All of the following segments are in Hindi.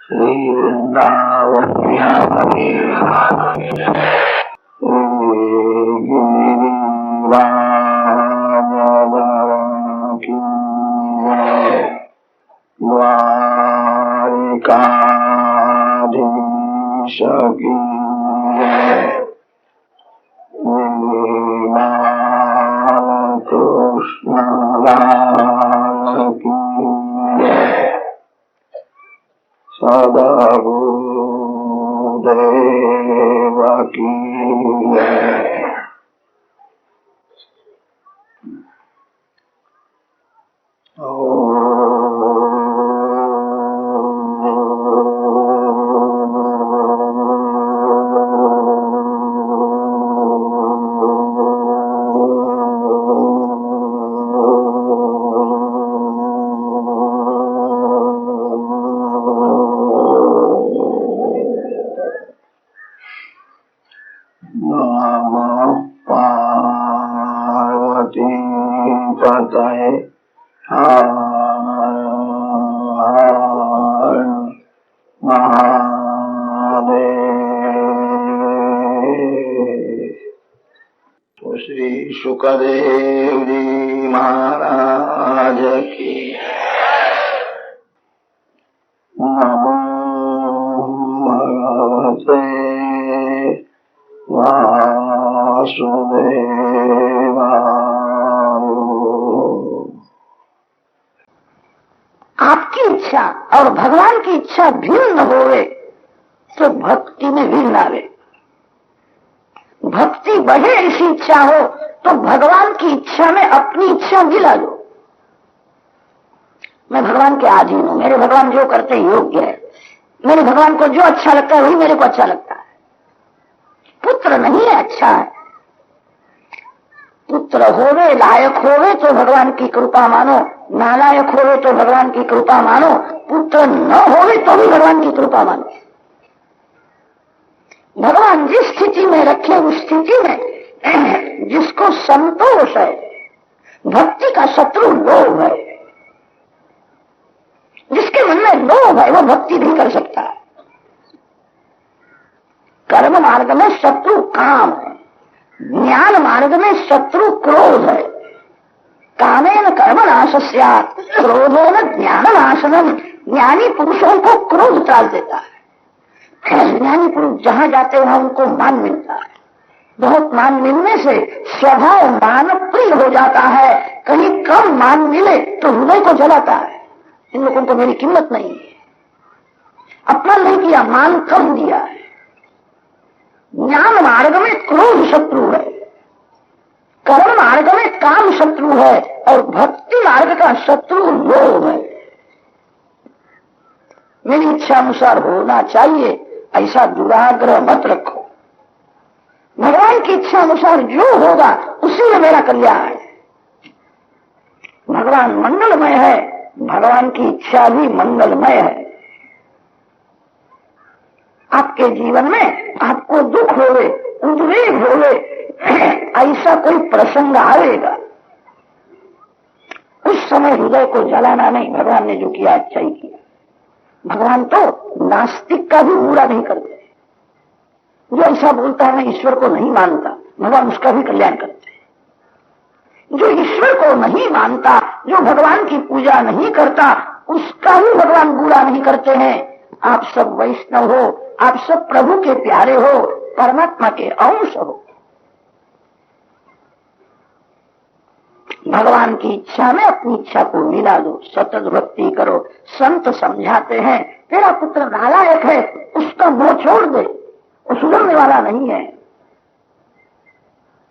श्री वृंदावन बिहारी द्वारिकाधीश की कृष्ण की सदादेव की श्री शुकदेव जी महाराज की नमो भगवते वासुदेवाय। आपकी इच्छा और भगवान की इच्छा भिन्न होवे तो भक्ति में विघ्न आवे। भक्ति बढ़े ऐसी इच्छा हो तो भगवान की इच्छा में अपनी इच्छा मिला दो। मैं भगवान के अधीन हूं, मेरे भगवान जो करते योग्य है, मेरे भगवान को जो अच्छा लगता है वही मेरे को अच्छा लगता है। पुत्र नहीं है अच्छा है, पुत्र होवे लायक होवे तो भगवान की कृपा मानो, नालायक होवे तो भगवान की कृपा मानो, पुत्र न होवे तो भी भगवान की कृपा मानो। भगवान जिस स्थिति में रखे उस स्थिति में जिसको संतोष है, भक्ति का शत्रु लोभ है, जिसके मन में लोभ है वो भक्ति नहीं कर सकता। कर्म मार्ग में शत्रु काम है, ज्ञान मार्ग में शत्रु क्रोध है। कामेन कर्म नाश स्यात् क्रोधेन ज्ञान नाशनम। ज्ञानी पुरुषों को क्रोध टाल देता है। ज्ञानी पुरुष जहां जाते हैं वहां उनको मान मिलता है। बहुत मान मिलने से स्वभाव मान प्रिय हो जाता है। कहीं कम मान मिले तो हृदय को जलाता है। इन लोगों को मेरी कीमत नहीं है, अपना नहीं किया, मान कम दिया है। ज्ञान मार्ग में क्रोध शत्रु है, कर्म मार्ग में काम शत्रु है और भक्ति मार्ग का शत्रु लोभ है। मेरी इच्छा अनुसार होना चाहिए ऐसा दुराग्रह मत रखो। भगवान की इच्छा अनुसार जो होगा उसी में मेरा कल्याण है। भगवान मंगलमय है, भगवान की इच्छा भी मंगलमय है। आपके जीवन में आपको दुख होवे, उद्वेग होवे, ऐसा कोई प्रसंग आएगा, उस समय हृदय को जलाना नहीं। भगवान ने जो किया अच्छा ही किया। भगवान तो नास्तिक का भी बुरा नहीं करते। जो ऐसा बोलता है मैं ईश्वर को नहीं मानता, भगवान उसका भी कल्याण करते हैं। जो ईश्वर को नहीं मानता, जो भगवान की पूजा नहीं करता, उसका भी भगवान बुरा नहीं करते हैं। आप सब वैष्णव हो, आप सब प्रभु के प्यारे हो, परमात्मा के अंश हो। भगवान की इच्छा में अपनी इच्छा को मिला दो, सतत भक्ति करो। संत समझाते हैं तेरा पुत्र नालायक है, उसका मोह छोड़ दे, वो सुधरने वाला नहीं है।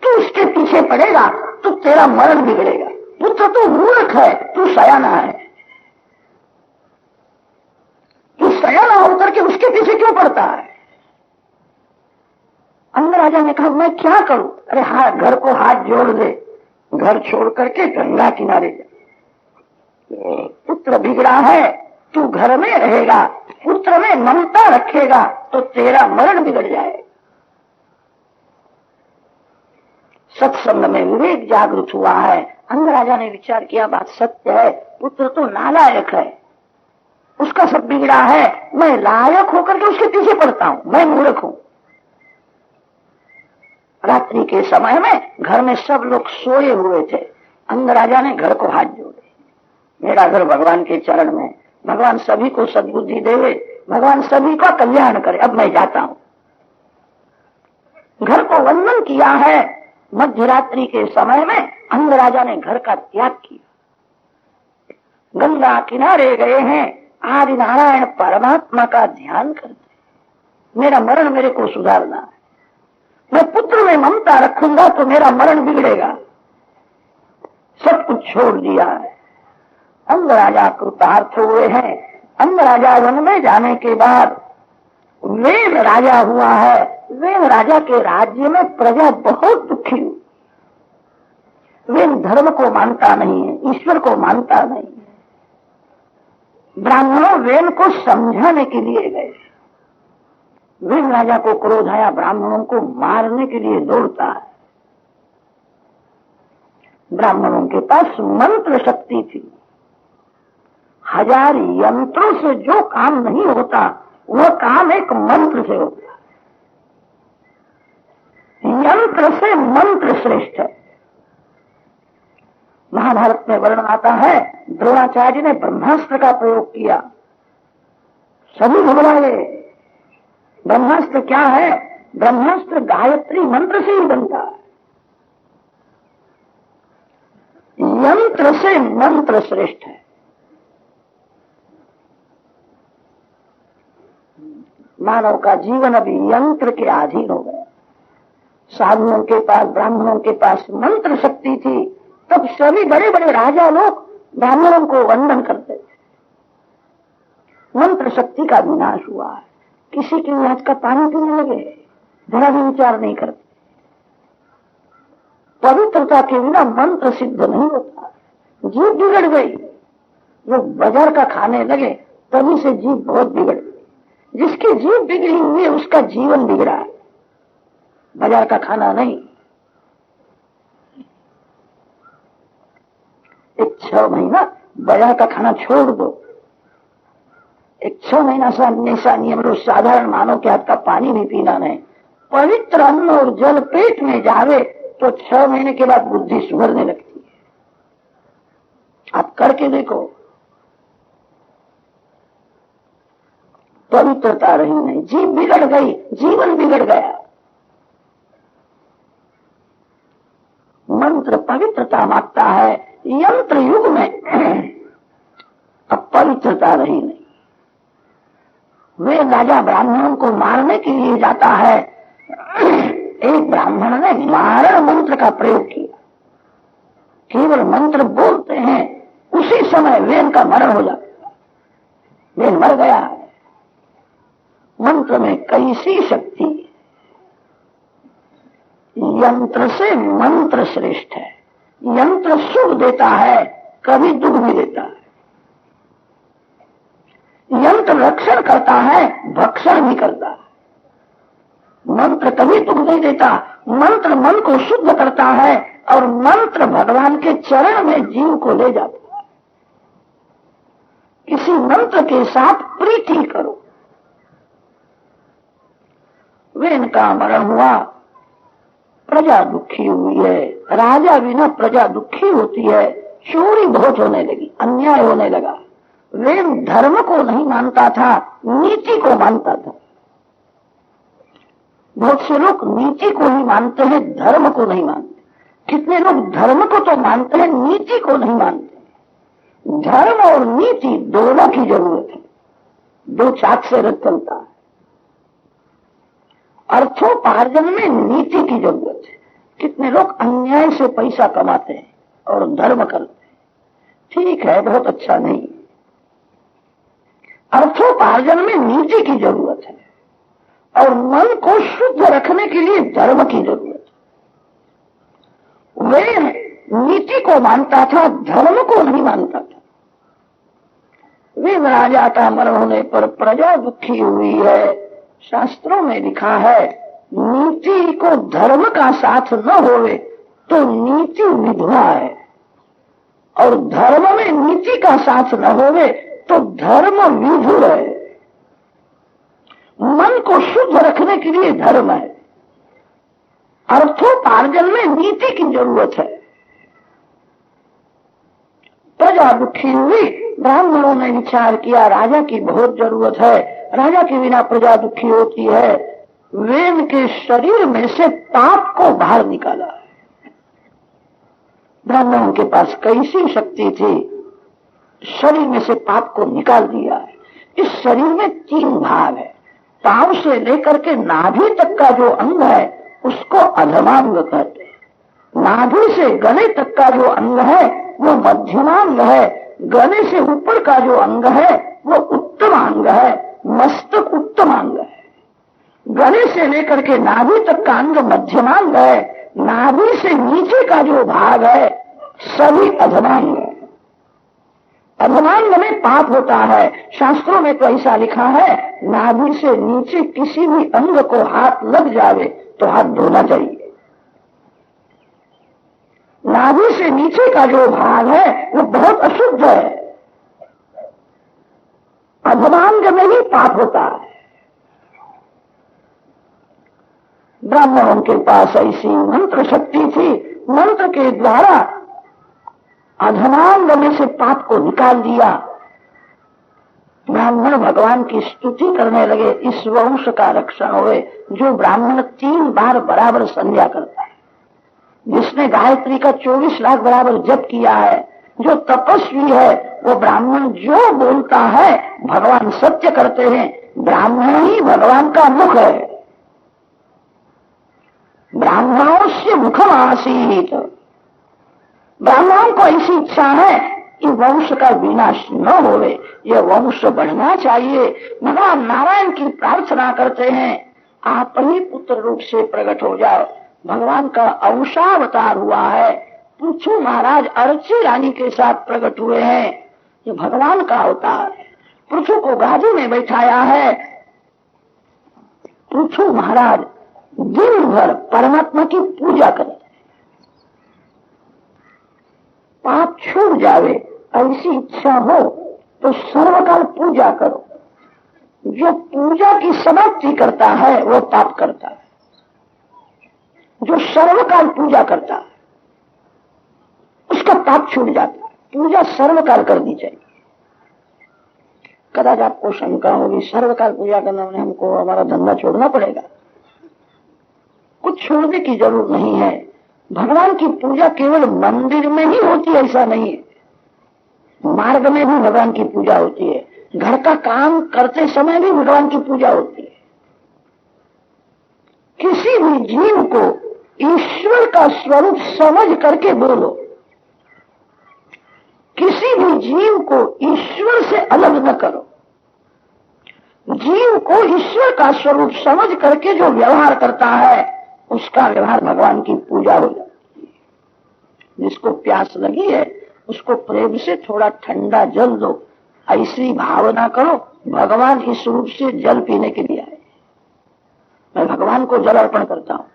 तू उसके पीछे पड़ेगा तो तेरा मरण बिगड़ेगा। पुत्र तू मूर्ख है, तू सयाना है। तू सयाना होकर के उसके पीछे क्यों पड़ता है? अंगराजा ने कहा मैं क्या करूं? अरे हाँ, घर को हाथ जोड़ दे, घर छोड़ करके गंगा किनारे जा। पुत्र बिगड़ा है, तू घर में रहेगा, पुत्र में ममता रखेगा तो तेरा मरण बिगड़ जाए। सत्संग में विवेक जागृत हुआ है। अंगराजा ने विचार किया बात सत्य है, पुत्र तो नालायक है, उसका सब बिगड़ा है, मैं लायक होकर के उसके पीछे पड़ता हूं, मैं मूर्ख हूं। रात्रि के समय में घर में सब लोग सोए हुए थे। अंगराजा ने घर को हाथ जोड़े, मेरा घर भगवान के चरण में, भगवान सभी को सद्बुद्धि देवे, भगवान सभी का कल्याण करे, अब मैं जाता हूं। घर को वंदन किया है। मध्य रात्रि के समय में अंगराजा ने घर का त्याग किया, गंगा किनारे गए हैं, आदि नारायण परमात्मा का ध्यान करते। मेरा मरण मेरे को सुधारना है, मैं पुत्र में ममता रखूंगा तो मेरा मरण बिगड़ेगा। सब कुछ छोड़ दिया है। अंगराजा कृतार्थ हुए हैं। अंगराजा वन में जाने के बाद वेन राजा हुआ है। वेन राजा के राज्य में प्रजा बहुत दुखी हुई। वेन धर्म को मानता नहीं है, ईश्वर को मानता नहीं है। ब्राह्मणों वेन को समझाने के लिए गए। वेन राजा को क्रोध आया, ब्राह्मणों को मारने के लिए दौड़ता है। ब्राह्मणों के पास मंत्र शक्ति थी। 1000 यंत्रों से जो काम नहीं होता वह काम एक मंत्र से होता है। यंत्र से मंत्र श्रेष्ठ है। महाभारत में वर्णन आता है, द्रोणाचार्य ने ब्रह्मास्त्र का प्रयोग किया, सभी घबराए। ब्रह्मास्त्र क्या है? ब्रह्मास्त्र गायत्री मंत्र से ही बनता है। यंत्र से मंत्र श्रेष्ठ है। मानव का जीवन अभी यंत्र के अधीन हो गया। साधुओं के पास, ब्राह्मणों के पास मंत्र शक्ति थी, तब सभी बड़े बड़े राजा लोग ब्राह्मणों को वंदन करते थे। मंत्र शक्ति का विनाश हुआ है। किसी की आज का पानी पीने लगे, जरा भी विचार नहीं करते। पवित्रता के बिना मंत्र सिद्ध नहीं होता। जीव बिगड़ गई। लोग बाजार का खाने लगे, तभी से जीव बहुत बिगड़ गई। जिसकी जीव बिगड़ी हुई है उसका जीवन बिगड़ा है, बाजार का खाना नहीं। एक 6 महीना बाजार का खाना छोड़ दो। एक 6 महीना ऐसा नियम लो, साधारण मानव के हाथ का पानी भी पीना नहीं। पवित्र अन्न और जल पेट में जावे तो 6 महीने के बाद बुद्धि सुधरने लगती है। आप करके देखो। पवित्रता रही नहीं, जीव बिगड़ गई, जीवन बिगड़ गया। मंत्र पवित्रता मांगता है। यंत्र युग में अब पवित्रता रही नहीं। वे राजा ब्राह्मणों को मारने के लिए जाता है। एक ब्राह्मण ने मारण मंत्र का प्रयोग किया। केवल मंत्र बोलते हैं, उसी समय वेन का मरण हो जाता है। वेन मर गया है। मंत्र में कैसी शक्ति। यंत्र से मंत्र श्रेष्ठ है। यंत्र सुख देता है, कभी दुख भी देता है। यंत्र रक्षण करता है, भक्षण भी करता है। मंत्र कभी दुख नहीं देता। मंत्र मन को शुद्ध करता है और मंत्र भगवान के चरण में जीव को ले जाता है। किसी मंत्र के साथ प्रीति करो। वेन का मरण हुआ, प्रजा दुखी हुई है। राजा बिना प्रजा दुखी होती है। चोरी बहुत होने लगी, अन्याय होने लगा। वेन धर्म को नहीं मानता था, नीति को मानता था। बहुत से लोग नीति को ही मानते हैं, धर्म को नहीं मानते। कितने लोग धर्म को तो मानते हैं, नीति को नहीं मानते। धर्म और नीति दोनों की जरूरत है। दो चाक से रथ चलता है। अर्थोपार्जन में नीति की जरूरत है। कितने लोग अन्याय से पैसा कमाते हैं और धर्म करते हैं। ठीक है, बहुत अच्छा नहीं। अर्थोपार्जन में नीति की जरूरत है और मन को शुद्ध रखने के लिए धर्म की जरूरत है। वे नीति को मानता था, धर्म को नहीं मानता था। वे राजा का मरण होने पर प्रजा दुखी हुई है। शास्त्रों में लिखा है, नीति को धर्म का साथ न होवे तो नीति विधवा है, और धर्म में नीति का साथ न होवे तो धर्म विधुर है। मन को शुद्ध रखने के लिए धर्म है। अर्थोपार्जन में नीति की जरूरत है। प्रजा दुखी हुई, ब्राह्मणों ने विचार किया राजा की बहुत जरूरत है, राजा के बिना प्रजा दुखी होती है। वेद के शरीर में से पाप को बाहर निकाला है। ब्राह्मणों के पास कैसी शक्ति थी, शरीर में से पाप को निकाल दिया है। इस शरीर में 3 भाग है। पांव से लेकर के नाभि तक का जो अंग है उसको अधमांग कहते हैं। नाभि से गले तक का जो अंग है वो मध्यमांग है। गले से ऊपर का जो अंग है वो उत्तमांग है। मस्तक उत्तमांग है। गले से लेकर के नाभि तक का अंग मध्यमांग है। नाभि से नीचे का जो भाग है सभी अधमांग है। अधमांग में पाप होता है। शास्त्रों में तो ऐसा लिखा है, नाभि से नीचे किसी भी अंग को हाथ लग जावे तो हाथ धोना चाहिए। नाभि से नीचे का जो भाग है वो बहुत अशुद्ध है। अधमांग में ही पाप होता है। ब्राह्मणों के पास ऐसी मंत्र शक्ति थी, मंत्र के द्वारा अधमांग में से पाप को निकाल दिया। ब्राह्मण भगवान की स्तुति करने लगे, इस वंश का रक्षण होए। जो ब्राह्मण 3 बार बराबर संध्या करता है, जिसने गायत्री का 24 लाख बराबर जप किया है, जो तपस्वी है, वो ब्राह्मण जो बोलता है भगवान सत्य करते हैं। ब्राह्मण ही भगवान का मुख है। ब्राह्मणों से मुखम आसीत। ब्राह्मणों को ऐसी इच्छा है कि वंश का विनाश न होवे, यह वंश बढ़ना चाहिए। भगवान नारायण की प्रार्थना करते हैं, आप ही पुत्र रूप से प्रकट हो जाओ। भगवान का अंशावतार हुआ है। पृथु महाराज अर्ची रानी के साथ प्रकट हुए हैं। ये भगवान का अवतार है। पृथु को गादी में बैठाया है। पृथु महाराज दिन भर परमात्मा की पूजा करें, पाप छूट जावे, ऐसी इच्छा हो तो सर्वकाल पूजा करो। जो पूजा की समाप्ति करता है वो पाप करता है। जो सर्वकाल पूजा करता है उसका पाप छूट जाता है। पूजा सर्वकाल करनी चाहिए। कदाच आपको शंका होगी, सर्वकाल पूजा करना में हमको हमारा धंधा छोड़ना पड़ेगा। कुछ छोड़ने की जरूरत नहीं है। भगवान की पूजा केवल मंदिर में ही होती है ऐसा नहीं है। मार्ग में भी भगवान की पूजा होती है। घर का काम करते समय भी भगवान की पूजा होती है। किसी भी जीव को ईश्वर का स्वरूप समझ करके बोलो। किसी भी जीव को ईश्वर से अलग न करो। जीव को ईश्वर का स्वरूप समझ करके जो व्यवहार करता है उसका व्यवहार भगवान की पूजा हो जाती है। जिसको प्यास लगी है उसको प्रेम से थोड़ा ठंडा जल दो। ऐसी भावना करो भगवान इस रूप से जल पीने के लिए आए। मैं भगवान को जल अर्पण करता हूं।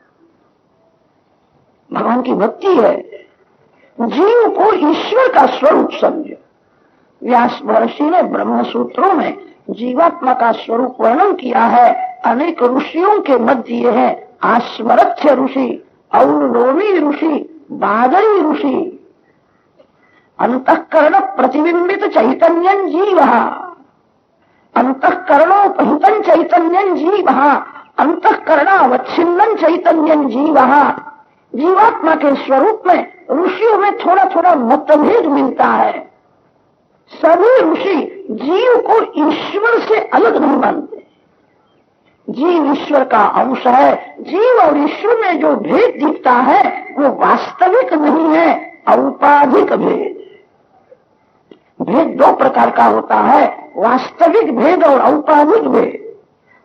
भगवान की भक्ति है। जीव को ईश्वर का स्वरूप समझो। व्यास महर्षि ने ब्रह्म सूत्रों में जीवात्मा का स्वरूप वर्णन किया है। अनेक ऋषियों के मध्य ये है आस्मरथ्य ऋषि, औलोमी ऋषि, बादरी ऋषि। अंतःकरण प्रतिबिंबित चैतन्यं जीवः, अंतःकरणोपहितं चैतन्यं जीवः, अंतःकरणावच्छिन्नं चैतन्यं जीवः। जीवात्मा के स्वरूप में ऋषियों में थोड़ा थोड़ा मतभेद मिलता है। सभी ऋषि जीव को ईश्वर से अलग नहीं मानते। जीव ईश्वर का अंश है। जीव और ईश्वर में जो भेद दिखता है वो वास्तविक नहीं है, औपाधिक भेद। भेद 2 प्रकार का होता है, वास्तविक भेद और औपाधिक भेद।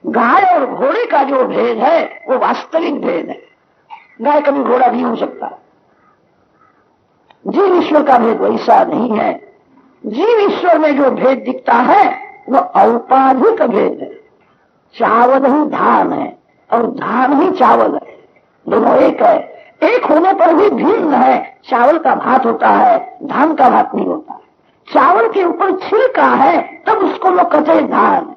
गाय और घोड़े का जो भेद है वो वास्तविक भेद है। गाय कभी घोड़ा नहीं हो सकता। जीव ईश्वर का भेद वैसा नहीं है। जीव ईश्वर में जो भेद दिखता है वो औपाधिक भेद है। चावल ही धान है और धान ही चावल है। दोनों एक है। एक होने पर भी भिन्न है। चावल का भात होता है, धान का भात नहीं होता है। चावल के ऊपर छिलका है तब उसको लोग कहते हैं धान।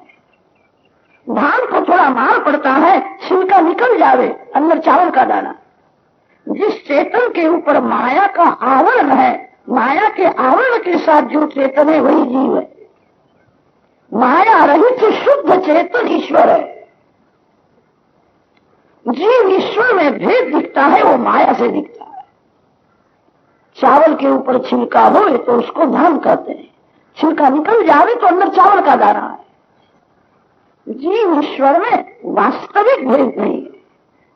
धान को थोड़ा मार पड़ता है, छिलका निकल जावे, अंदर चावल का दाना। जिस चेतन के ऊपर माया का आवरण है, माया के आवरण के साथ जो चेतन है वही जीव है। माया रहित शुद्ध चेतन ईश्वर है। जीव ईश्वर में भेद दिखता है, वो माया से दिखता है। चावल के ऊपर छिलका हो तो उसको धान कहते हैं, छिलका निकल जावे तो अंदर चावल का दाना है। जीव ईश्वर में वास्तविक भेद नहीं है।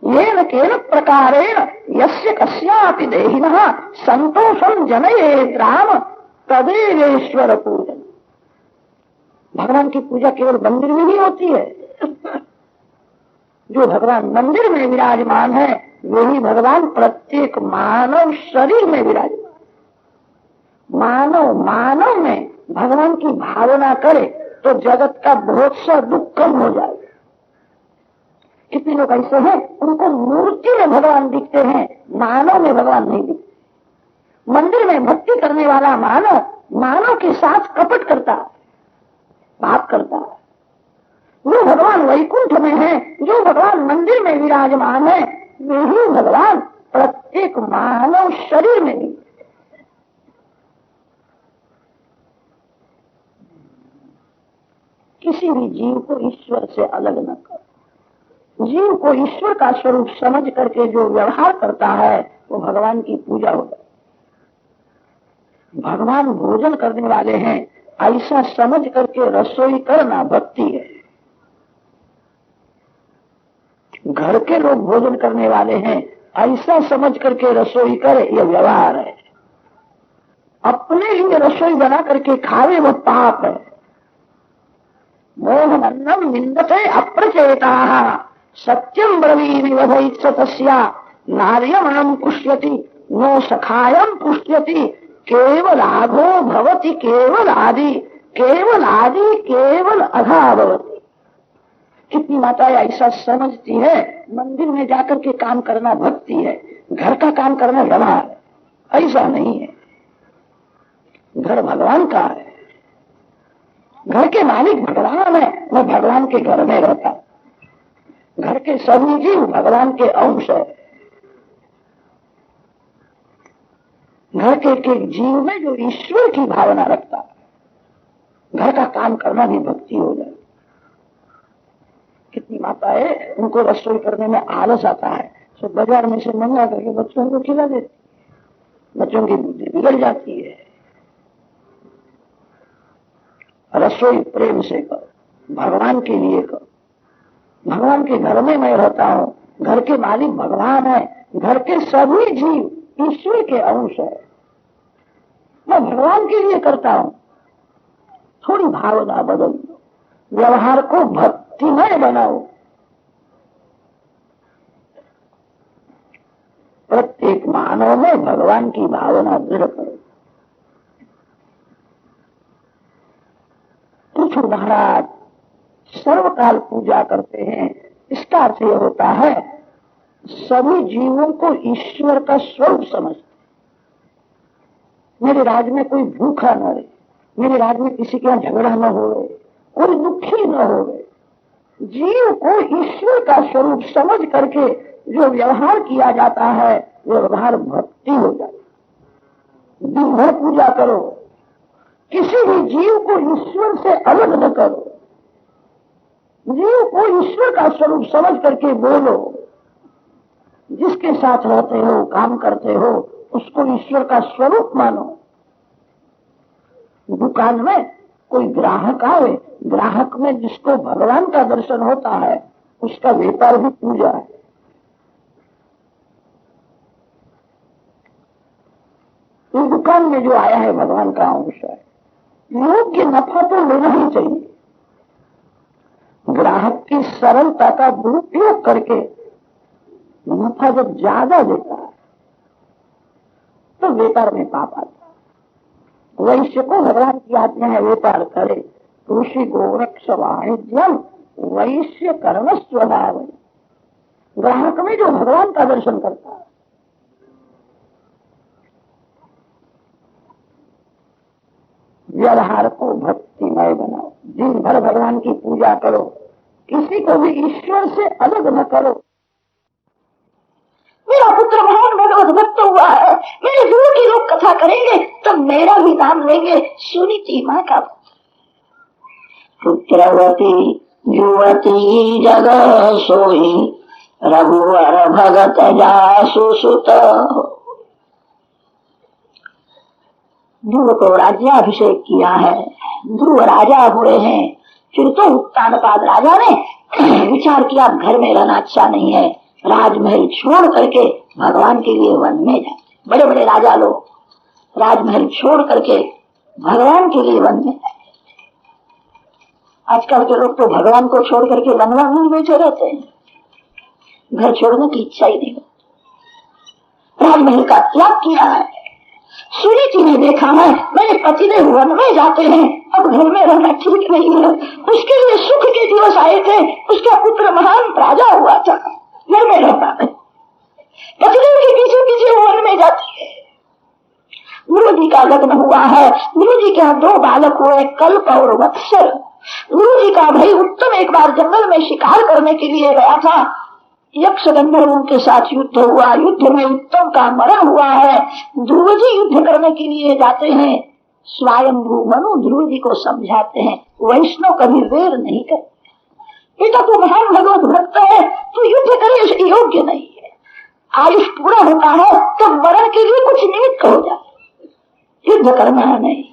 येन केन प्रकारेण यस्य कस्यापि देहिनः संतोषम जनयेत् राम तदेवेश्वर पूजन। भगवान की पूजा केवल मंदिर में ही होती है। जो भगवान मंदिर में विराजमान है वही भगवान प्रत्येक मानव शरीर में विराजमान। मानव में भगवान की भावना करे तो जगत का बहुत सा दुख कम हो जाए। कितने लोग ऐसे हैं उनको मूर्ति में भगवान दिखते हैं, मानव में भगवान नहीं दिखते। मंदिर में भक्ति करने वाला मानव के साथ कपट करता है, पाप करता है। जो भगवान वैकुंठ में है, जो भगवान मंदिर में विराजमान है, वही भगवान प्रत्येक मानव शरीर में भी। किसी भी जीव को ईश्वर से अलग न करो। जीव को ईश्वर का स्वरूप समझ करके जो व्यवहार करता है वो भगवान की पूजा होता है। भगवान भोजन करने वाले हैं ऐसा समझ करके रसोई करना भक्ति है। घर के लोग भोजन करने वाले हैं ऐसा समझ करके रसोई करे, यह व्यवहार है। अपने लिए रसोई बना करके खावे वो पाप है। मोहनन्नम निंदते अप्रचेताः सत्यम ब्रवीमि वधैत्स तस्या नार्यमणम पुष्यति नो सखायम पुष्यति केवलाघो भवति केवल आदि केवल अघा भवति। कितनी माताएं ऐसा समझती है मंदिर में जाकर के काम करना भक्ति है, घर का काम करना व्यवहार है। ऐसा नहीं है। घर भगवान का है, घर के मालिक भगवान है, वह भगवान के घर में रहता है। घर के सभी जीव भगवान के अंश है। घर के एक जीव में जो ईश्वर की भावना रखता है, घर का काम करना भी भक्ति हो जाए। कितनी माता है उनको रसोई करने में आलस आता है, तो बाजार में से मंगा करके बच्चों को खिला देती, बच्चों की बुद्धि बिगड़ जाती है। रसोई प्रेम से करो, भगवान के लिए करो। भगवान के घर में मैं रहता हूँ, घर के मालिक भगवान है, घर के सभी जीव ईश्वर के अंश है, मैं भगवान के लिए करता हूँ। थोड़ी भावना बदल दो, व्यवहार को भक्तिमय बनाओ। प्रत्येक मानव में भगवान की भावना दृढ़ करो। कुछ महाराज सर्वकाल पूजा करते हैं, इसका अर्थ यह होता है सभी जीवों को ईश्वर का स्वरूप समझते। मेरे राज्य में कोई भूखा न रहे, मेरे राज्य में किसी के यहाँ झगड़ा न हो, कोई दुखी न हो। जीव को ईश्वर का स्वरूप समझ करके जो व्यवहार किया जाता है वो व्यवहार भक्ति हो जाती है। दिन भर पूजा करो, किसी भी जीव को ईश्वर से अलग न करो। जीव को ईश्वर का स्वरूप समझ करके बोलो। जिसके साथ रहते हो, काम करते हो, उसको ईश्वर का स्वरूप मानो। दुकान में कोई ग्राहक आए, ग्राहक में जिसको भगवान का दर्शन होता है उसका व्यापार भी पूजा है। इस दुकान में जो आया है भगवान का अंश है। योग्य नफा तो लेना ही चाहिए। ग्राहक की सरलता का दुरुपयोग करके नफा जब ज्यादा देता है तो व्यापार में पाप आता है। वैश्य को भगवान की आज्ञा है व्यापार करे। कृषि गोरक्ष वाणिज्यम वैश्य कर्म स्वभाव। ग्राहक में जो भगवान का दर्शन करता है, व्यवहार को भक्तिमय बनाओ, दिन भर भगवान की पूजा करो, किसी को भी ईश्वर से अलग न करो। मेरा पुत्र महान भगवत भक्त हुआ है, मेरे गुरु की लोग कथा करेंगे तब मेरा भी नाम लेंगे। सुनी थी माँ का पुत्रवती युवती जग सोई रघुवर भगत जासु सुत। ध्रुव को राज्याभिषेक किया है, ध्रुव राजा हुए हैं। फिर तो उत्तानपाद राजा ने विचार किया घर में रहना अच्छा नहीं है, राजमहल छोड़ करके भगवान के लिए वन में जाते। बड़े बड़े राजा लोग राजमहल छोड़ करके भगवान के लिए वन में जाते। आजकल के लोग तो भगवान को छोड़ करके वनवा में बैठे रहते हैं, घर छोड़ने की इच्छा ही नहीं होती। राजमहल का त्याग किया है। सुनीति ने देखा है मेरे पतिदेव वन में जाते हैं, अब घर में रहना ठीक नहीं है। उसके लिए सुख के दिवस आए थे, उसका पुत्र महान राजा हुआ था, घर में रहता है, पतिदेव के पीछे पीछे वन में जाती है। गुरु जी का लग्न हुआ है, गुरु जी के यहाँ 2 बालक हुए, कल्प और वत्सर। गुरु जी का भाई उत्तम एक बार जंगल में शिकार करने के लिए गया था, यक्ष गंधर्वों के साथ युद्ध हुआ, युद्ध में उत्तम का मरण हुआ है। ध्रुव जी युद्ध करने के लिए जाते हैं, स्वयंभू मनु ध्रुव जी को समझाते हैं वैष्णव कभी वेर नहीं करते, बेटा तो महान भगवत भक्त है, तो युद्ध करे इसके योग्य नहीं है। आयुष पूरा होता है तो मरण के लिए कुछ निमित्त हो जाए, युद्ध करना नहीं।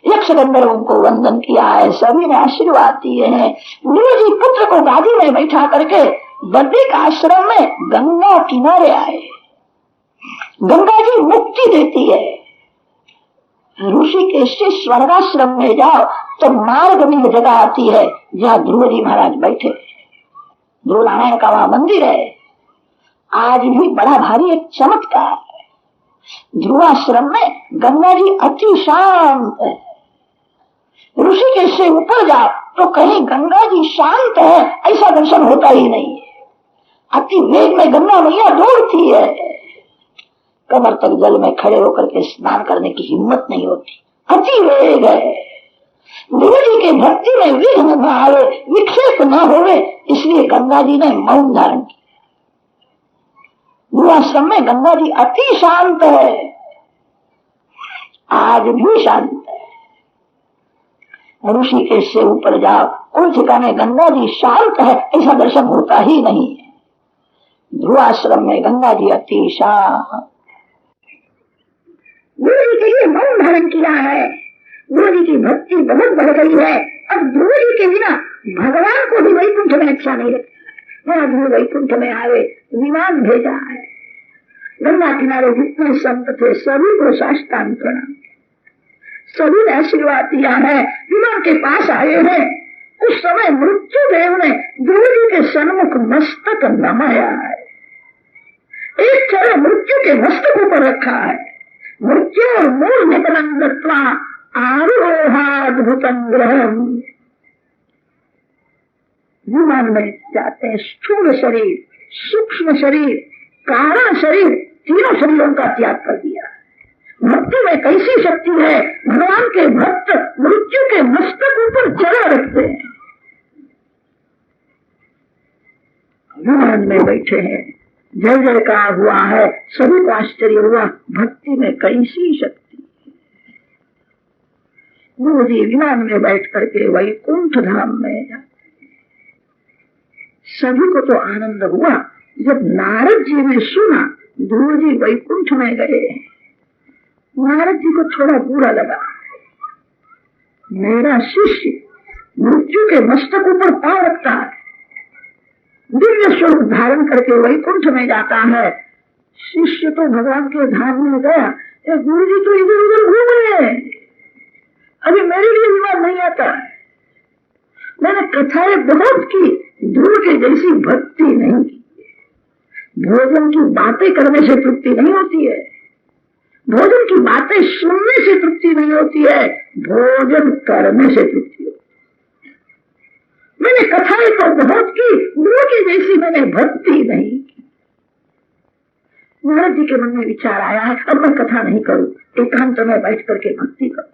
यक्ष गंधर्वों को वंदन किया है, सभी ने आशीर्वाद दिए हैं। गुरु जी पुत्र को गादी में बैठा करके बद्रिक आश्रम में गंगा किनारे आए। गंगा जी मुक्ति देती है। ऋषिकेश से स्वर्गाश्रम में जाओ तो मार्ग में जगह आती है जहाँ ध्रुव जी महाराज बैठे। ध्रुव नारायण का वहां मंदिर है। आज भी बड़ा भारी एक चमत्कार है। ध्रुवाश्रम में गंगा जी अति शांत है। ऋषिकेश से ऊपर जाओ तो कहीं गंगा जी शांत है ऐसा दर्शन होता ही नहीं है। अति वेग में गंगा मैया दौड़ती है, कमर तक जल में खड़े होकर के स्नान करने की हिम्मत नहीं होती, अति वेग है। गुरु जी के भक्ति में विघ्न न आवे, विक्षेप न होवे, इसलिए गंगा जी ने मौन धारण किया। गुरुआश्रम में गंगा जी अति शांत है, आज भी शांत है। ऋषिकेश से ऊपर जाओ उन ठिकाने गंगा जी शांत है ऐसा दर्शन होता ही नहीं है। ध्रुवाश्रम में गंगा जी अति शांत। गुरु जी के लिए मौन धारण किया है। गुरु जी की भक्ति बहुत बढ़ गई है। अब गुरु जी के बिना भगवान को भी वैकुंठ में अच्छा नहीं लगता। वहां गुरु वैकुंठ में आवे, विमान भेजा है। गंगा किनारे जितने संत थे सभी को साष्टांग प्रणाम, सभी ने आशीर्वाद दिया है। विमान के पास आए हैं, उस समय मृत्यु देव ने गुरु जी के सन्मुख मस्तक नमाया है। एक चरण मृत्यु के मस्तक ऊपर रखा है। मृत्यु और मूल निपनंदत्वा आरोहाद्भुतम ग्रहम। विमान में जाते हैं, स्थूल शरीर, सूक्ष्म शरीर, कारण शरीर, तीनों शरीरों का त्याग कर दिया। भक्ति में कैसी शक्ति है, भगवान के भक्त मृत्यु के मस्तक ऊपर चढ़ा रखते हैं। विमान में बैठे हैं, जय जयकार हुआ है, सभी को आश्चर्य हुआ, भक्ति में कैसी शक्ति। गुरु जी विमान में बैठ करके वैकुंठ धाम में जाते। सभी को तो आनंद हुआ। जब नारद जी ने सुना गुरु जी वैकुंठ में गए, नारद जी को थोड़ा बुरा लगा। मेरा शिष्य मृत्यु के मस्तक ऊपर पांव रखता है, दिव्य स्वरूप धारण करके वैकुंठ में जाता है, शिष्य तो भगवान के धाम में गया, गुरु जी तो इधर उधर घूम रहे हैं, अभी मेरे लिए विवाद नहीं आता। मैंने कथाएं बहुत की, ध्रुव के जैसी भक्ति नहीं की। भोजन की बातें करने से तृप्ति नहीं होती है, भोजन की बातें सुनने से तृप्ति नहीं होती है, भोजन करने से तृप्ति होती है। मैंने कथाएं तो बहुत की, गुरु की जैसी मैंने भक्ति नहीं की। नारद जी के मन में विचार आया है, अब मैं कथा नहीं करूं, एकांत में बैठ करके भक्ति करूं।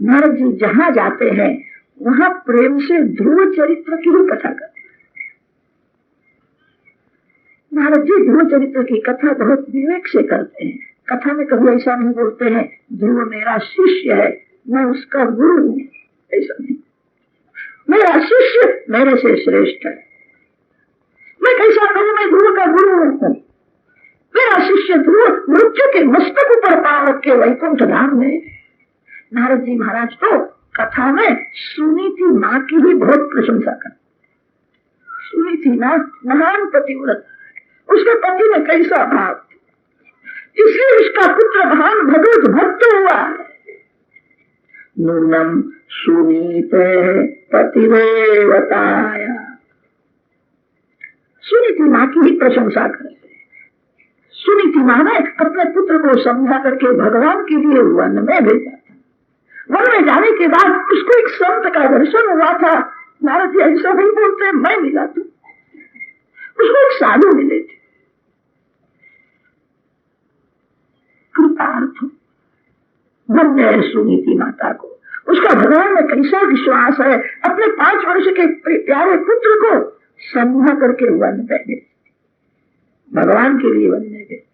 नारद जी जहाँ जाते हैं वहाँ प्रेम से ध्रुव चरित्र की भी कथा करते। नारद जी ध्रुव चरित्र की कथा बहुत विवेक से करते हैं। कथा में कभी ऐसा नहीं बोलते हैं ध्रुव मेरा शिष्य है, मैं उसका गुरु हूँ, ऐसा नहीं। मेरा शिष्य मेरे से श्रेष्ठ है। मैं कैसा कहूँ, मैं ध्रुव का गुरु हूँ। मेरा शिष्य ध्रुव मृत्यु के मस्तक ऊपर पांव रख के वैकुंठ धाम में। नारद जी महाराज तो कथा में सुनीति माँ की भी बहुत प्रशंसा कर। सुनीति माँ महान पतिव्रत, उसके पति में कैसा भाव, इसलिए उसका पुत्र महान भगवत भक्त हुआ। नूनम सुनीते पतिदेवताया, सुनीति माँ की भी प्रशंसा करते। सुनीति माँ ने अपने पुत्र को समझा करके भगवान के लिए वन में भेजा। वन में जाने के बाद उसको एक संत का दर्शन हुआ था। नारद जी ऐसा नहीं बोलते, मैं मिला तू। उसको एक साधु मिले थे, कृतार्थ धन्य है सुनीति माता को। उसका भगवान में कैसा विश्वास है, अपने 5 वर्ष के प्यारे पुत्र को समझा करके वन में भेजा, भगवान के लिए वन में भेजा।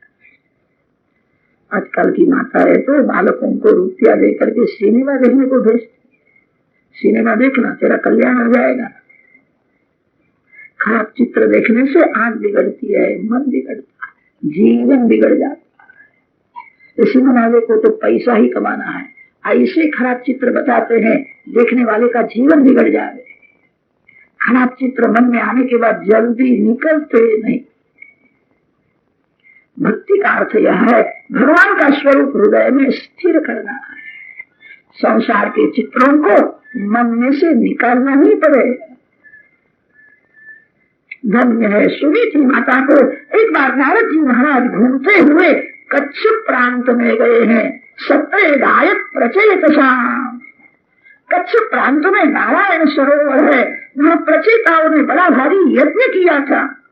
आजकल की माता है तो बालकों को रुपया दे करके सिनेमा देखने को भेजती। सिनेमा देखना तेरा कल्याण हो जाएगा। खराब चित्र देखने से आंख बिगड़ती है, मन बिगड़ता है, जीवन बिगड़ जाता है। सिनेमा वाले को तो पैसा ही कमाना है, ऐसे खराब चित्र बताते हैं देखने वाले का जीवन बिगड़ जाए। खराब चित्र मन में आने के बाद जल्दी निकलते नहीं। भक्ति का अर्थ यह है भगवान का स्वरूप हृदय में स्थिर करना है। संसार के चित्रों को मन में से निकालना ही पड़ेगा। धन्य है सुनीति माता को। एक बार नारद जी महाराज घूमते हुए कच्छ प्रांत में गए हैं। सत्य गायक प्रचेतसा, कच्छ प्रांत में नारायण सरोवर है। वहाँ प्रचेताओं ने बड़ा भारी यज्ञ किया था,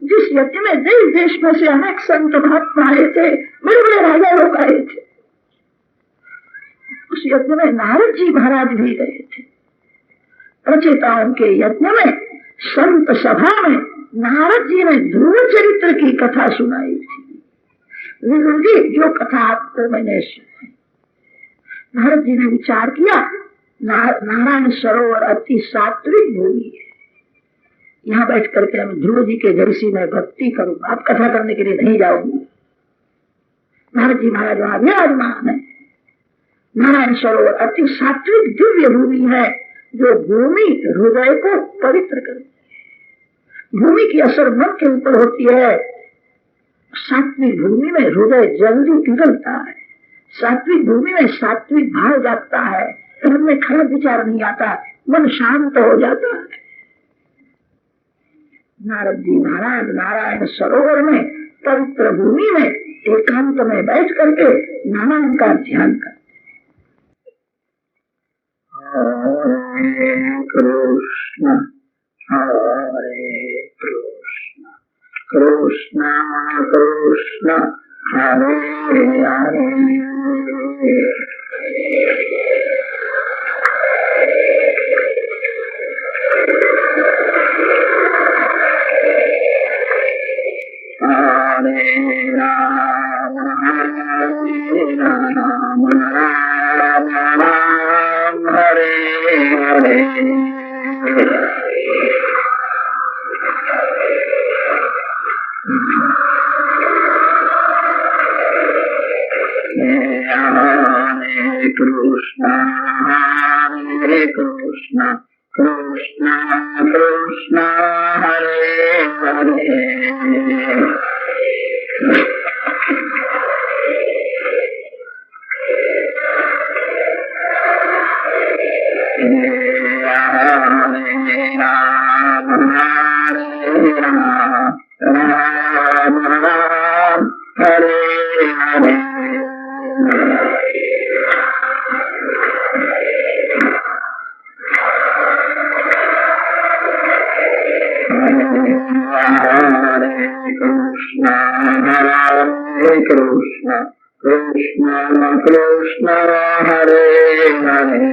जिस यज्ञ में देश देश में से अनेक संत महात्मा आए थे, बड़े बड़े राजा लोग आए थे। उस यज्ञ में नारद जी महाराज भी गए थे। प्रचेताओं के यज्ञ में संत सभा में नारद जी ने ध्रुव चरित्र की कथा सुनाई थी। विदुर जी जो कथा आपको मैंने सुनाई, नारद जी ने विचार किया नारायण सरोवर अति सात्विक भूमि है, यहाँ बैठ करके मैं ध्रुव जी के जैसी मैं भक्ति करूंगा, आप कथा करने के लिए नहीं जाऊंगा। नारद जी महाराज वहां विराजमान है। नारायण सरोवर अति सात्विक दिव्य भूमि है, जो भूमि हृदय को पवित्र करती है। भूमि की असर मन के ऊपर होती है। सात्विक भूमि में हृदय जल्दी पिघलता है। सात्विक भूमि में सात्विक भाव जागता है, मन में खराब विचार नहीं आता, मन शांत हो जाता है। नारद जी महाराज नारायण सरोवर में पवित्र भूमि में एकांत में बैठ करके नारायण का ध्यान करते। हरे कृष्ण कृष्ण कृष्ण हरे हरे। हरे राम राम राम हरे हरे। हरे कृष्ण कृष्ण कृष्ण हरे हरे। हरे राम राम राम हरे हरे। हरे कृष्ण कृष्ण कृष्ण हरे हरे